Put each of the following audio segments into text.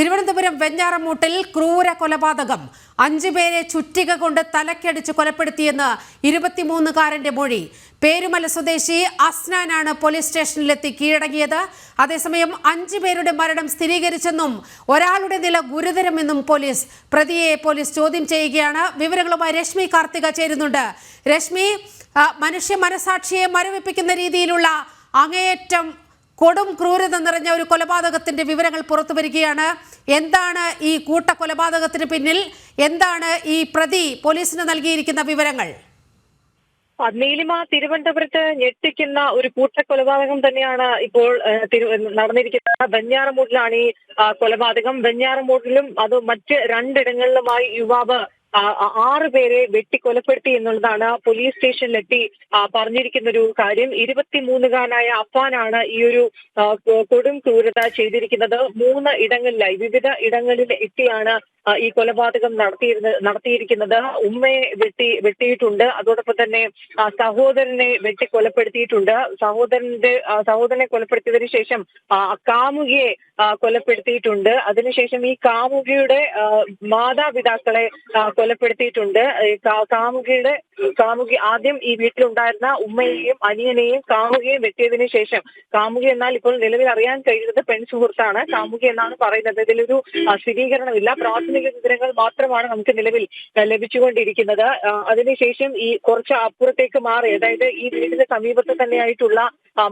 തിരുവനന്തപുരം വെഞ്ഞാറമൂട്ടിൽ ക്രൂര കൊലപാതകം. 5 പേരെ ചുറ്റിക കൊണ്ട് തലക്കടിച്ച് കൊലപ്പെടുത്തിയെന്ന് 23-കാരന്റെ മൊഴി. പേരുമല സ്വദേശി അസ്നാനാണ് പോലീസ് സ്റ്റേഷനിലെത്തി കീഴടങ്ങിയത്. അതേസമയം 5 പേരുടെ മരണം സ്ഥിരീകരിച്ചെന്നും ഒരാളുടെ നില ഗുരുതരമെന്നും പ്രതിയെ പോലീസ് ചോദ്യം ചെയ്യുകയാണ്. വിവരങ്ങളുമായി രശ്മി കാർത്തിക ചേരുന്നുണ്ട്. രശ്മി, മനുഷ്യ മനസാക്ഷിയെ മരവിപ്പിക്കുന്ന രീതിയിലുള്ള അങ്ങേയറ്റം കൊടും ക്രൂരത നിറഞ്ഞ ഒരു കൊലപാതകത്തിന്റെ വിവരങ്ങൾ പുറത്തു വരികയാണ്. എന്താണ് ഈ കൂട്ടക്കൊലപാതകത്തിന് പിന്നിൽ? എന്താണ് ഈ പ്രതി പോലീസിന് നൽകിയിരിക്കുന്ന വിവരങ്ങൾ? നീലിമ, തിരുവനന്തപുരത്ത് ഞെട്ടിക്കുന്ന ഒരു കൂട്ടക്കൊലപാതകം തന്നെയാണ് ഇപ്പോൾ നടന്നിരിക്കുന്നത്. വെഞ്ഞാറമൂട്ടിലാണ് ഈ കൊലപാതകം. വെഞ്ഞാറമൂട്ടിലും അത് മറ്റ് 2 ഇടങ്ങളിലുമായി യുവാവ് 6 പേരെ വെട്ടിക്കൊലപ്പെടുത്തി എന്നുള്ളതാണ് പോലീസ് സ്റ്റേഷനിലെത്തി പറഞ്ഞിരിക്കുന്ന ഒരു കാര്യം. 23-കാരനായ അഫാനാണ് ഈ ഒരു കൊടും ക്രൂരത ചെയ്തിരിക്കുന്നത്. 3 ഇടങ്ങളിലായി വിവിധ ഇടങ്ങളിൽ എത്തിയാണ് ഈ കൊലപാതകം നടത്തിയിരിക്കുന്നത്. ഉമ്മയെ വെട്ടിയിട്ടുണ്ട്. അതോടൊപ്പം തന്നെ സഹോദരനെ വെട്ടിക്കൊലപ്പെടുത്തിയിട്ടുണ്ട്. സഹോദരനെ കൊലപ്പെടുത്തിയതിനു ശേഷം കാമുകിയെ കൊലപ്പെടുത്തിയിട്ടുണ്ട്. അതിനുശേഷം ഈ കാമുകിയുടെ മാതാപിതാക്കളെ കൊലപ്പെടുത്തിയിട്ടുണ്ട്. കാമുകി ആദ്യം ഈ വീട്ടിലുണ്ടായിരുന്ന ഉമ്മയെയും അനിയനെയും കാമുകിയെയും വെട്ടിയതിനു ശേഷം, കാമുകി എന്നാൽ ഇപ്പോൾ നിലവിൽ അറിയാൻ കഴിയുന്നത് പെൺസുഹൃത്താണ്. കാമുകി എന്നാണ് പറയുന്നത്. ഇതിലൊരു സ്ഥിരീകരണമില്ല. പ്രാഥമിക വിവരങ്ങൾ മാത്രമാണ് നമുക്ക് നിലവിൽ ലഭിച്ചുകൊണ്ടിരിക്കുന്നത്. അതിനുശേഷം ഈ കുറച്ച് അപ്പുറത്തേക്ക് മാറി, അതായത് ഈ വീടിന് സമീപത്ത് തന്നെയായിട്ടുള്ള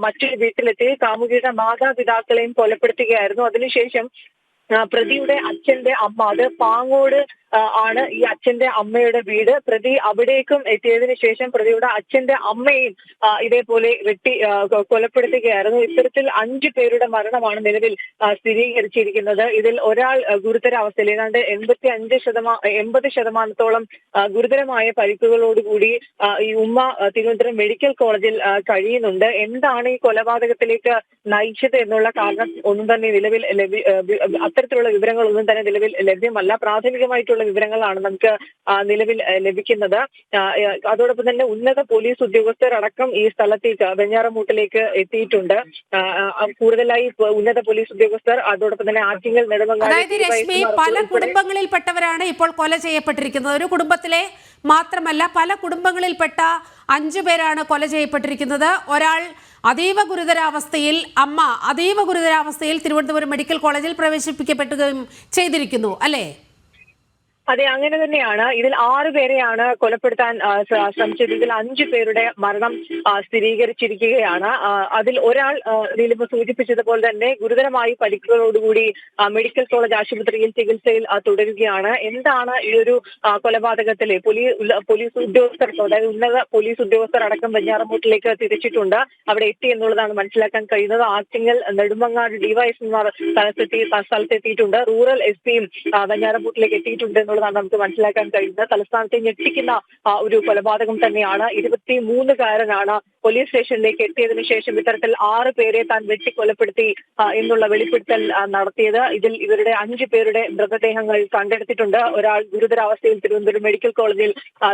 മറ്റൊരു വീട്ടിലെത്തി കാമുകിയുടെ മാതാപിതാക്കളെയും കൊലപ്പെടുത്തുകയായിരുന്നു. അതിനുശേഷം പ്രതിയുടെ അച്ഛന്റെ അമ്മ, അത് പാങ്ങോട് ആണ് ഈ അച്ഛന്റെ അമ്മയുടെ വീട്. പ്രതി അവിടേക്കും എത്തിയതിനു ശേഷം പ്രതിയുടെ അച്ഛന്റെ അമ്മയും ഇതേപോലെ കൊലപ്പെടുത്തുകയായിരുന്നു. ഇത്തരത്തിൽ 5 പേരുടെ മരണമാണ് നിലവിൽ സ്ഥിരീകരിച്ചിരിക്കുന്നത്. ഇതിൽ ഒരാൾ ഗുരുതരാവസ്ഥയിൽ, ഏതാണ്ട് 80% ഗുരുതരമായ പരിക്കുകളോടുകൂടി ഈ ഉമ്മ തിരുവനന്തപുരം മെഡിക്കൽ കോളേജിൽ കഴിയുന്നുണ്ട്. എന്താണ് ഈ കൊലപാതകത്തിലേക്ക് നയിച്ചത് എന്നുള്ള കാരണം ഒന്നും തന്നെ നിലവിൽ അത്തരത്തിലുള്ള വിവരങ്ങളൊന്നും തന്നെ നിലവിൽ ലഭ്യമല്ല. പ്രാഥമികമായിട്ടുള്ള വിവരങ്ങളാണ് നമുക്ക് നിലവിൽ ലഭിക്കുന്നത്. അതോടൊപ്പം തന്നെ ഉന്നത പോലീസ് ഉദ്യോഗസ്ഥർ അടക്കം ഈ സ്ഥലത്തേക്ക്, വെഞ്ഞാറമൂട്ടിലേക്ക് എത്തിയിട്ടുണ്ട്. കൂടുതലായി ഉന്നത പോലീസ് ഉദ്യോഗസ്ഥർ, അതോടൊപ്പം തന്നെ ആറ്റിങ്ങൽ, നെടുമങ്ങാട്, പല കുടുംബങ്ങളിൽപ്പെട്ടവരാണ് ഇപ്പോൾ കൊല ചെയ്യപ്പെട്ടിരിക്കുന്നത്. ഒരു കുടുംബത്തിലെ മാത്രമല്ല, പല കുടുംബങ്ങളിൽപ്പെട്ട 5 പേരാണ് കൊല ചെയ്യപ്പെട്ടിരിക്കുന്നത്. ഒരാൾ അതീവ ഗുരുതരാവസ്ഥയിൽ, അമ്മ അതീവ ഗുരുതരാവസ്ഥയിൽ തിരുവനന്തപുരം മെഡിക്കൽ കോളേജിൽ പ്രവേശിപ്പിക്കപ്പെടുകയും ചെയ്തിരിക്കുന്നു, അല്ലേ? അതെ, അങ്ങനെ തന്നെയാണ്. ഇതിൽ 6 പേരെയാണ് കൊലപ്പെടുത്താൻ ശ്രമിച്ചത്. ഇതിൽ 5 പേരുടെ മരണം സ്ഥിരീകരിച്ചിരിക്കുകയാണ്. അതിൽ ഒരാൾ നീലിമ സൂചിപ്പിച്ചതുപോലെ തന്നെ ഗുരുതരമായി പരിക്കുകളോടുകൂടി മെഡിക്കൽ കോളേജ് ആശുപത്രിയിൽ ചികിത്സയിൽ തുടരുകയാണ്. എന്താണ് ഈ ഒരു കൊലപാതകത്തിലെ പോലീസ് ഉദ്യോഗസ്ഥർ, അതായത് ഉന്നത പോലീസ് ഉദ്യോഗസ്ഥർ അടക്കം വെഞ്ഞാറമൂട്ടിലേക്ക് തിരിച്ചിട്ടുണ്ട്. അവിടെ എത്തി എന്നുള്ളതാണ് മനസ്സിലാക്കാൻ കഴിയുന്നത്. ആറ്റിങ്ങൽ, നെടുമങ്ങാട് ഡിവൈഎസ്പിമാർ സ്ഥലത്തെത്തിയിട്ടുണ്ട്. റൂറൽ എസ്പിയും വെഞ്ഞാറമൂട്ടിലേക്ക് എത്തിയിട്ടുണ്ട് എന്നുള്ളതാണ് നമുക്ക് മനസ്സിലാക്കാൻ കഴിയുന്നത്. തലസ്ഥാനത്തെ ഞെട്ടിക്കുന്ന ഒരു കൊലപാതകം തന്നെയാണ്. 23-കാരനാണ് പോലീസ് സ്റ്റേഷനിലേക്ക് എത്തിയതിനു ശേഷം ഇത്തരത്തിൽ 6 പേരെ താൻ വെട്ടിക്കൊലപ്പെടുത്തി എന്നുള്ള വെളിപ്പെടുത്തൽ നടത്തിയത്. ഇതിൽ ഇവരുടെ 5 പേരുടെ മൃതദേഹങ്ങൾ കണ്ടെടുത്തിട്ടുണ്ട്. ഒരാൾ ഗുരുതരാവസ്ഥയിൽ തിരുവനന്തപുരം മെഡിക്കൽ കോളേജിൽ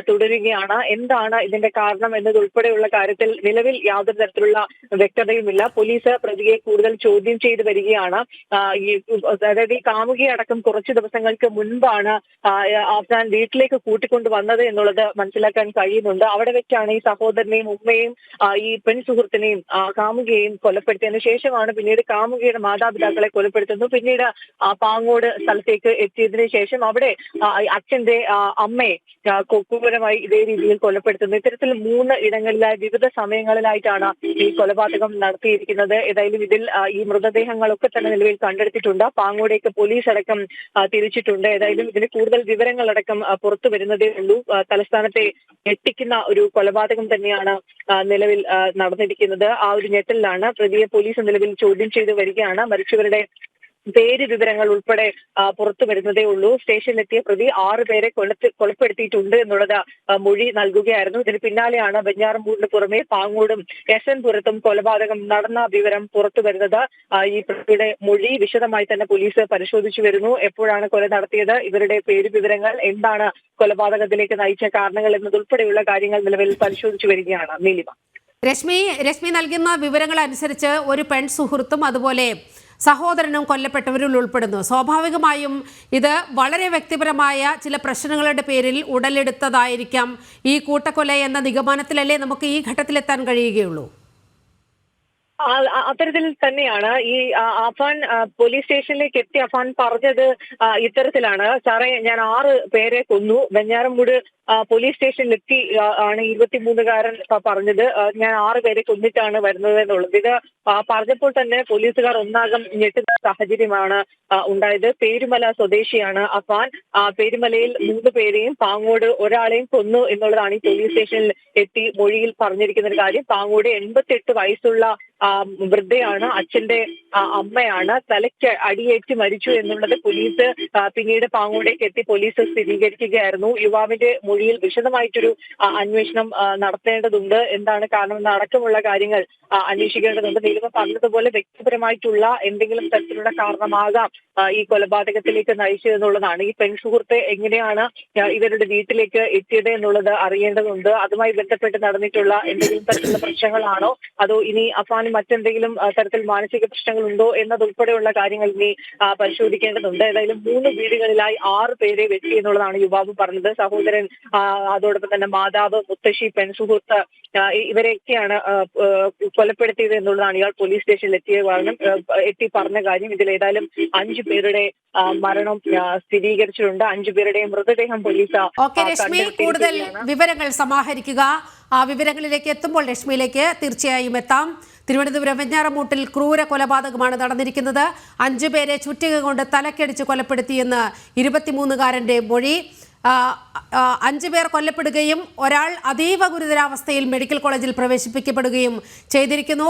തുടരുകയാണ്. എന്താണ് ഇതിന്റെ കാരണം എന്നതുൾപ്പെടെയുള്ള കാര്യത്തിൽ നിലവിൽ യാതൊരു തരത്തിലുള്ള വ്യക്തതയുമില്ല. പോലീസ് പ്രതിയെ കൂടുതൽ ചോദ്യം ചെയ്ത് വരികയാണ്. അതായത് ഈ കാമുകിയെ അടക്കം കുറച്ച് ദിവസങ്ങൾക്ക് മുൻപാണ് അഫ്സാൻ വീട്ടിലേക്ക് കൂട്ടിക്കൊണ്ടു വന്നത് എന്നുള്ളത് മനസ്സിലാക്കാൻ കഴിയുന്നുണ്ട്. അവിടെ വെച്ചാണ് ഈ സഹോദരനെയും ഉമ്മയും ഈ പെൺസുഹൃത്തിനെയും കാമുകിയെയും കൊലപ്പെടുത്തിയതിനു ശേഷമാണ് പിന്നീട് കാമുകിയുടെ മാതാപിതാക്കളെ കൊലപ്പെടുത്തുന്നു. പിന്നീട് പാങ്ങോട് സ്ഥലത്തേക്ക് എത്തിയതിനു ശേഷം അവിടെ അച്ഛന്റെ അമ്മയെ ക്രൂരമായി ഇതേ രീതിയിൽ കൊലപ്പെടുത്തുന്നു. ഇത്തരത്തിൽ 3 ഇടങ്ങളിലായി വിവിധ സമയങ്ങളിലായിട്ടാണ് ഈ കൊലപാതകം നടത്തിയിരിക്കുന്നത്. ഏതായാലും ഇതിൽ ഈ മൃതദേഹങ്ങളൊക്കെ തന്നെ നിലവിൽ കണ്ടെടുത്തിട്ടുണ്ട്. പാങ്ങോടേക്ക് പോലീസ് അടക്കം തിരിച്ചിട്ടുണ്ട്. ഏതായാലും ഇതിന് കൂടുതൽ വിവരങ്ങളടക്കം പുറത്തു വരുന്നതേ ഉള്ളൂ. തലസ്ഥാനത്തെ ഞെട്ടിക്കുന്ന ഒരു കൊലപാതകം തന്നെയാണ് നിലവിൽ നടന്നിരിക്കുന്നത്. ആ ഒരു ഞെട്ടലിലാണ് പ്രതിയെ പോലീസ് നിലവിൽ ചോദ്യം ചെയ്ത് വരികയാണ്. മരിച്ചവരുടെ പേര് വിവരങ്ങൾ ഉൾപ്പെടെ പുറത്തു വരുന്നതേ ഉള്ളൂ. സ്റ്റേഷനിലെത്തിയ പ്രതി 6 പേരെ കൊലപ്പെടുത്തിയിട്ടുണ്ട് എന്നുള്ളത് മൊഴി നൽകുകയായിരുന്നു. ഇതിന് പിന്നാലെയാണ് വെഞ്ഞാറമൂടിന് പുറമെ പാങ്ങോടും എസ്.എൻ. പുരത്തും കൊലപാതകം നടന്ന വിവരം പുറത്തു വരുന്നത്. ഈ പ്രതിയുടെ മൊഴി വിശദമായി തന്നെ പോലീസ് പരിശോധിച്ചു വരുന്നു. എപ്പോഴാണ് കൊല നടത്തിയത്, ഇവരുടെ പേര് വിവരങ്ങൾ, എന്താണ് കൊലപാതകത്തിലേക്ക് നയിച്ച കാരണങ്ങൾ എന്നതുൾപ്പെടെയുള്ള കാര്യങ്ങൾ നിലവിൽ പരിശോധിച്ചു വരികയാണ്. നീലിമ, രശ്മി നൽകുന്ന വിവരങ്ങൾ അനുസരിച്ച് ഒരു പെൺസുഹൃത്തും അതുപോലെ സഹോദരനും കൊല്ലപ്പെട്ടവരിൽ ഉൾപ്പെടുന്നു. സ്വാഭാവികമായും ഇത് വളരെ വ്യക്തിപരമായ ചില പ്രശ്നങ്ങളുടെ പേരിൽ ഉടലെടുത്തതായിരിക്കാം ഈ കൂട്ടക്കൊല എന്ന നിഗമനത്തിലല്ലേ നമുക്ക് ഈ ഘട്ടത്തിലെത്താൻ കഴിയുകയുള്ളൂ. അത്തരത്തിൽ തന്നെയാണ് ഈ അഫാൻ പോലീസ് സ്റ്റേഷനിലേക്ക് എത്തി അഫാൻ പറഞ്ഞത് ഇത്തരത്തിലാണ്. സാറേ, ഞാൻ 6 പേരെ കൊന്നു. വെഞ്ഞാറമൂട് പോലീസ് സ്റ്റേഷനിലെത്തി ആണ് 23-കാരൻ പറഞ്ഞത്. ഞാൻ 6 പേരെ കൊന്നിട്ടാണ് വരുന്നത് എന്നുള്ളത്. ഇത് പറഞ്ഞപ്പോൾ തന്നെ പോലീസുകാർ ഒന്നാകം ഞെട്ടുന്ന സാഹചര്യമാണ് ഉണ്ടായത്. പേരുമല സ്വദേശിയാണ് അഫാൻ. പേരുമലയിൽ 3 പേരെയും പാങ്ങോട് ഒരാളെയും കൊന്നു എന്നുള്ളതാണ് ഈ പോലീസ് സ്റ്റേഷനിൽ എത്തി മൊഴിയിൽ പറഞ്ഞിരിക്കുന്ന ഒരു കാര്യം. പാങ്ങോട് 88 വയസ്സുള്ള വൃദ്ധയാണ്, അച്ഛന്റെ അമ്മയാണ്. തലയ്ക്ക് അടിയേറ്റ് മരിച്ചു എന്നുള്ളത് പോലീസ് പിന്നീട് പാങ്ങോടേക്ക് എത്തി പോലീസ് സ്ഥിരീകരിക്കുകയായിരുന്നു. യുവാവിന്റെ മൊഴിയിൽ വിശദമായിട്ടൊരു അന്വേഷണം നടത്തേണ്ടതുണ്ട്. എന്താണ് കാരണം അടക്കമുള്ള കാര്യങ്ങൾ അന്വേഷിക്കേണ്ടതുണ്ട്. നീലിമ പറഞ്ഞതുപോലെ വ്യക്തിപരമായിട്ടുള്ള എന്തെങ്കിലും തരത്തിലുള്ള കാരണമാകാം ഈ കൊലപാതകത്തിലേക്ക് നയിച്ചത് എന്നുള്ളതാണ്. ഈ പെൺസുഹൃത്ത് എങ്ങനെയാണ് ഇവരുടെ വീട്ടിലേക്ക് എത്തിയത് എന്നുള്ളത് അറിയേണ്ടതുണ്ട്. അതുമായി ബന്ധപ്പെട്ട് നടന്നിട്ടുള്ള എന്തെങ്കിലും തരത്തിലുള്ള പ്രശ്നങ്ങളാണോ, അതോ ഇനി അഫാന് മറ്റെന്തെങ്കിലും തരത്തിൽ മാനസിക പ്രശ്നങ്ങളുണ്ടോ എന്നതുൾപ്പെടെയുള്ള കാര്യങ്ങൾ ഇനി പരിശോധിക്കേണ്ടതുണ്ട്. ഏതായാലും 3 വീടുകളിലായി 6 പേരെ വെട്ടി എന്നുള്ളതാണ് യുവാവ് പറഞ്ഞത്. സഹോദരൻ, അതോടൊപ്പം തന്നെ മാതാവ്, മുത്തശ്ശി, പെൺസുഹൃത്ത് ഇവരെയൊക്കെയാണ് കൊലപ്പെടുത്തിയത് എന്നുള്ളതാണ് ഇയാൾ പോലീസ് സ്റ്റേഷനിൽ എത്തി പറഞ്ഞ കാര്യം. ഇതിൽ ഏതായാലും 5 പേരുടെ മരണം സ്ഥിരീകരിച്ചിട്ടുണ്ട്. 5 പേരുടെയും മൃതദേഹം പോലീസ് രശ്മി കൂടുതൽ വിവരങ്ങൾ സമാഹരിക്കുക. ആ വിവരങ്ങളിലേക്ക് എത്തുമ്പോൾ രശ്മിയിലേക്ക് തീർച്ചയായും എത്താം. തിരുവനന്തപുരം വെഞ്ഞാറമൂട്ടിൽ ക്രൂര കൊലപാതകമാണ് നടന്നിരിക്കുന്നത്. 5 പേരെ ചുറ്റിക കൊണ്ട് തലക്കടിച്ച് കൊലപ്പെടുത്തിയെന്ന് 23-കാരന്റെ മൊഴി. 5 പേർ കൊല്ലപ്പെടുകയും ഒരാൾ അതീവ ഗുരുതരാവസ്ഥയിൽ മെഡിക്കൽ കോളേജിൽ പ്രവേശിപ്പിക്കപ്പെടുകയും ചെയ്തിരിക്കുന്നു.